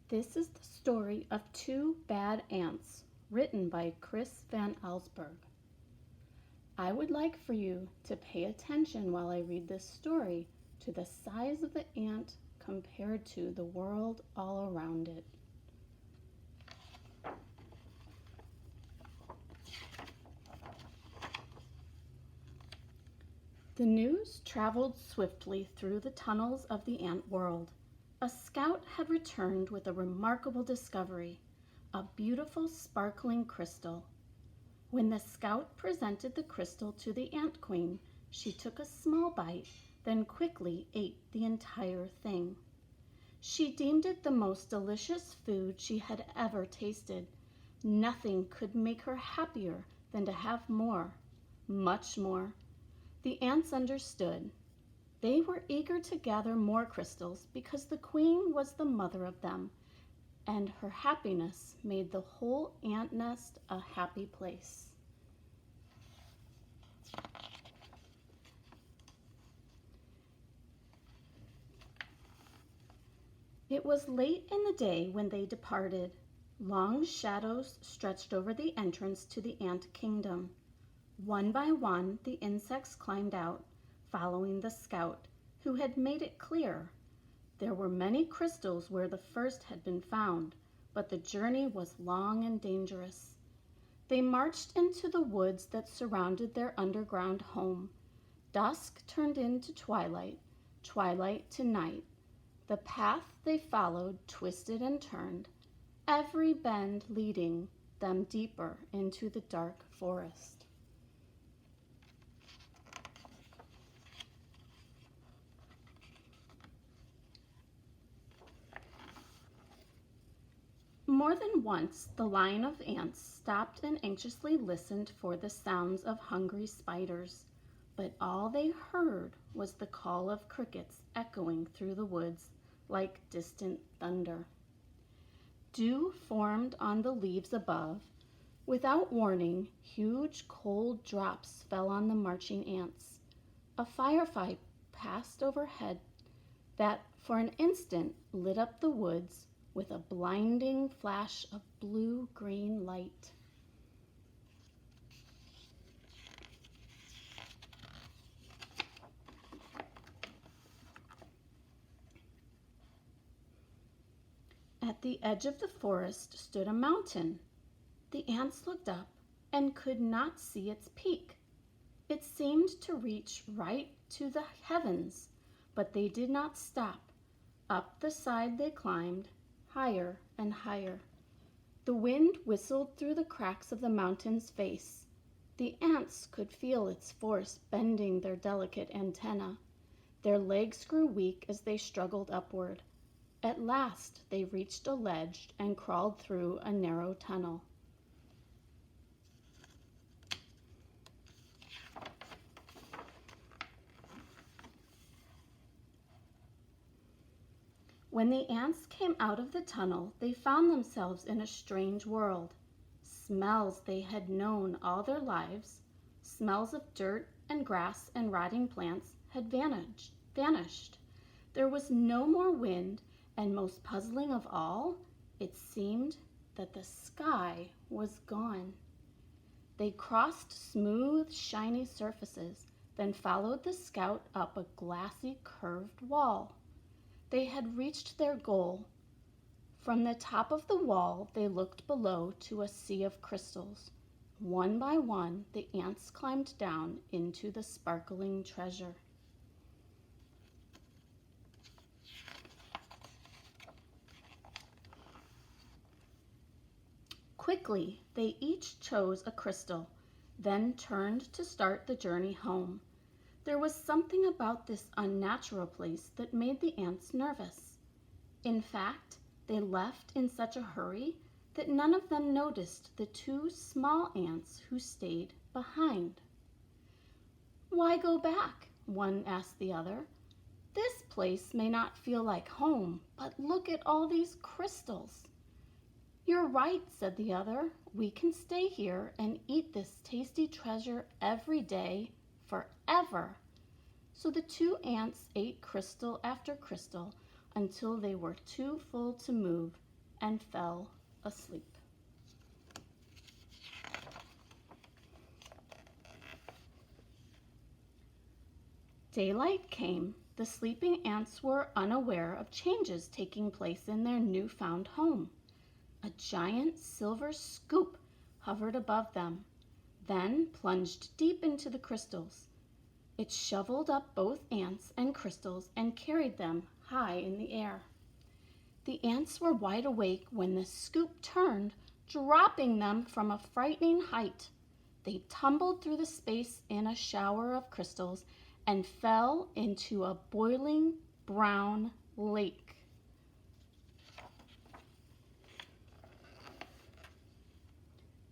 This is the story of Two Bad Ants, written by Chris Van Allsburg. I would like for you to pay attention while I read this story to the size of the ant compared to the world all around it. The news traveled swiftly through the tunnels of the ant world. A scout had returned with a remarkable discovery, a beautiful sparkling crystal. When the scout presented the crystal to the ant queen, she took a small bite, then quickly ate the entire thing. She deemed it the most delicious food she had ever tasted. Nothing could make her happier than to have more, much more. The ants understood. They were eager to gather more crystals because the queen was the mother of them, and her happiness made the whole ant nest a happy place. It was late in the day when they departed. Long shadows stretched over the entrance to the ant kingdom. One by one, the insects climbed out, following the scout, who had made it clear. There were many crystals where the first had been found, but the journey was long and dangerous. They marched into the woods that surrounded their underground home. Dusk turned into twilight, twilight to night. The path they followed twisted and turned, every bend leading them deeper into the dark forest. More than once, the line of ants stopped and anxiously listened for the sounds of hungry spiders, but all they heard was the call of crickets echoing through the woods like distant thunder. Dew formed on the leaves above. Without warning, huge cold drops fell on the marching ants. A firefly passed overhead that for an instant lit up the woods with a blinding flash of blue-green light. At the edge of the forest stood a mountain. The ants looked up and could not see its peak. It seemed to reach right to the heavens, but they did not stop. Up the side they climbed, higher and higher. The wind whistled through the cracks of the mountain's face. The ants could feel its force bending their delicate antennae. Their legs grew weak as they struggled upward. At last they reached a ledge and crawled through a narrow tunnel. When the ants came out of the tunnel, they found themselves in a strange world. Smells they had known all their lives, smells of dirt and grass and rotting plants, had vanished. There was no more wind, and most puzzling of all, it seemed that the sky was gone. They crossed smooth, shiny surfaces, then followed the scout up a glassy, curved wall. They had reached their goal. From the top of the wall, they looked below to a sea of crystals. One by one, the ants climbed down into the sparkling treasure. Quickly, they each chose a crystal, then turned to start the journey home. There was something about this unnatural place that made the ants nervous. In fact, they left in such a hurry that none of them noticed the two small ants who stayed behind. "Why go back?" one asked the other. "This place may not feel like home, but look at all these crystals." "You're right," said the other. "We can stay here and eat this tasty treasure every day, forever." So the two ants ate crystal after crystal until they were too full to move. and fell asleep. Daylight came. The sleeping ants were unaware of changes taking place in their newfound home. A giant silver scoop hovered above them, then plunged deep into the crystals. It shoveled up both ants and crystals and carried them high in the air. The ants were wide awake when the scoop turned, dropping them from a frightening height. They tumbled through the space in a shower of crystals and fell into a boiling brown lake.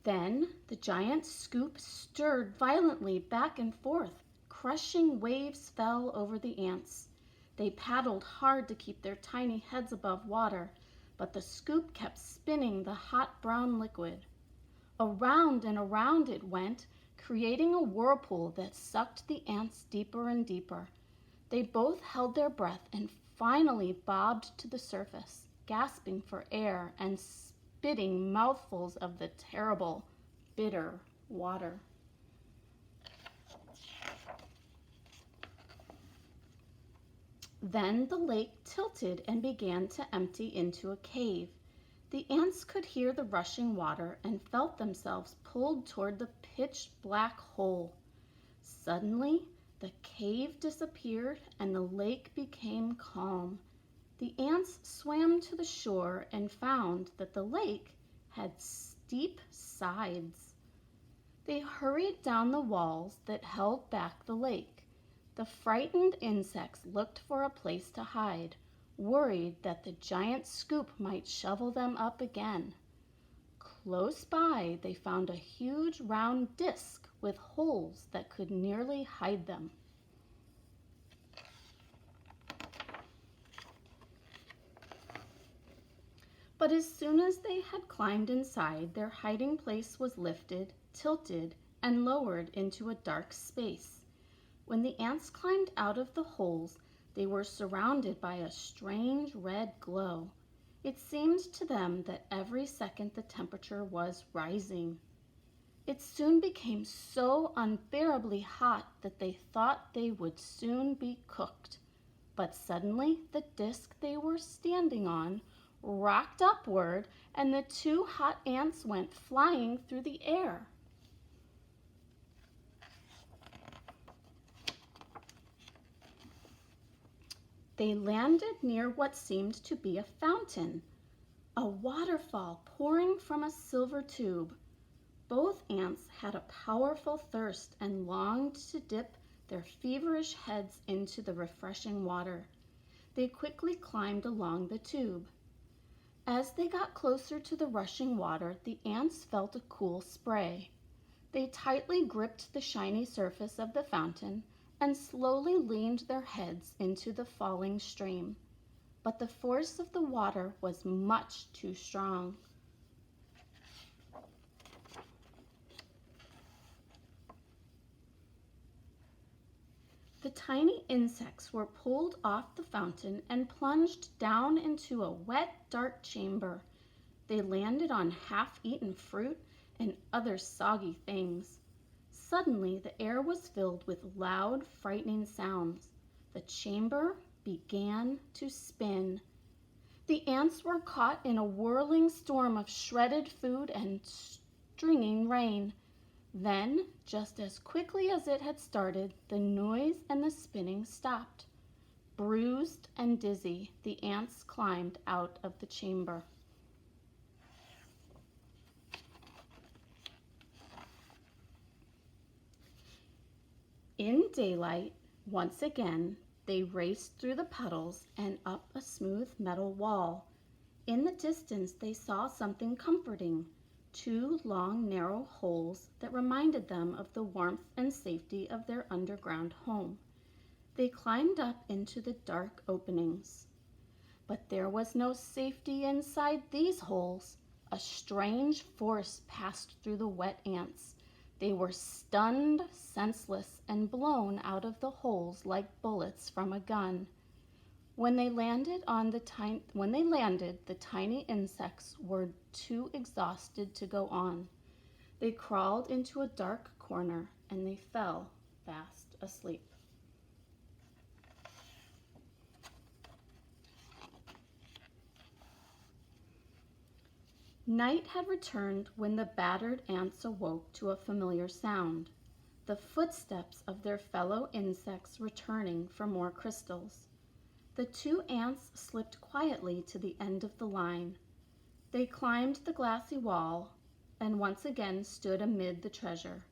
Then the giant scoop stirred violently back and forth. Crushing waves fell over the ants. They paddled hard to keep their tiny heads above water, but the scoop kept spinning the hot brown liquid. Around and around it went, creating a whirlpool that sucked the ants deeper and deeper. They both held their breath and finally bobbed to the surface, gasping for air and spitting mouthfuls of the terrible, bitter water. Then the lake tilted and began to empty into a cave. The ants could hear the rushing water and felt themselves pulled toward the pitch-black hole. Suddenly, the cave disappeared and the lake became calm. The ants swam to the shore and found that the lake had steep sides. They hurried down the walls that held back the lake. The frightened insects looked for a place to hide, worried that the giant scoop might shovel them up again. Close by, they found a huge round disc with holes that could nearly hide them. But as soon as they had climbed inside, their hiding place was lifted, tilted, and lowered into a dark space. When the ants climbed out of the holes, they were surrounded by a strange red glow. It seemed to them that every second the temperature was rising. It soon became so unbearably hot that they thought they would soon be cooked. But suddenly the disc they were standing on rocked upward and the two hot ants went flying through the air. They landed near what seemed to be a fountain, a waterfall pouring from a silver tube. Both ants had a powerful thirst and longed to dip their feverish heads into the refreshing water. They quickly climbed along the tube. As they got closer to the rushing water, the ants felt a cool spray. They tightly gripped the shiny surface of the fountain and slowly leaned their heads into the falling stream. But the force of the water was much too strong. The tiny insects were pulled off the fountain and plunged down into a wet, dark chamber. They landed on half-eaten fruit and other soggy things. Suddenly, the air was filled with loud, frightening sounds. The chamber began to spin. The ants were caught in a whirling storm of shredded food and stringing rain. Then, just as quickly as it had started, the noise and the spinning stopped. Bruised and dizzy, the ants climbed out of the chamber. In daylight, once again, they raced through the puddles and up a smooth metal wall. In the distance, they saw something comforting, two long, narrow holes that reminded them of the warmth and safety of their underground home. They climbed up into the dark openings. But there was no safety inside these holes. A strange force passed through the wet ants. They were stunned, senseless, and blown out of the holes like bullets from a gun. When they landed, the tiny insects were too exhausted to go on. They crawled into a dark corner and they fell fast asleep. Night had returned when the battered ants awoke to a familiar sound, the footsteps of their fellow insects returning for more crystals. The two ants slipped quietly to the end of the line. They climbed the glassy wall and once again stood amid the treasure.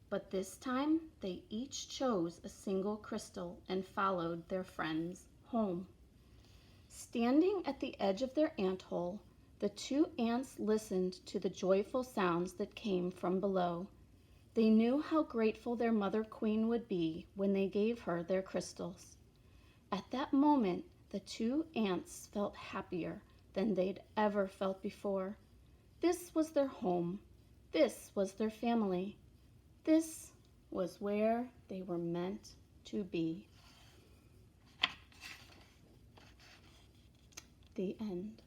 But this time they each chose a single crystal and followed their friends home. Standing at the edge of their ant hole, the two ants listened to the joyful sounds that came from below. They knew how grateful their mother queen would be when they gave her their crystals. At that moment, the two ants felt happier than they'd ever felt before. This was their home. This was their family. This was where they were meant to be. The end.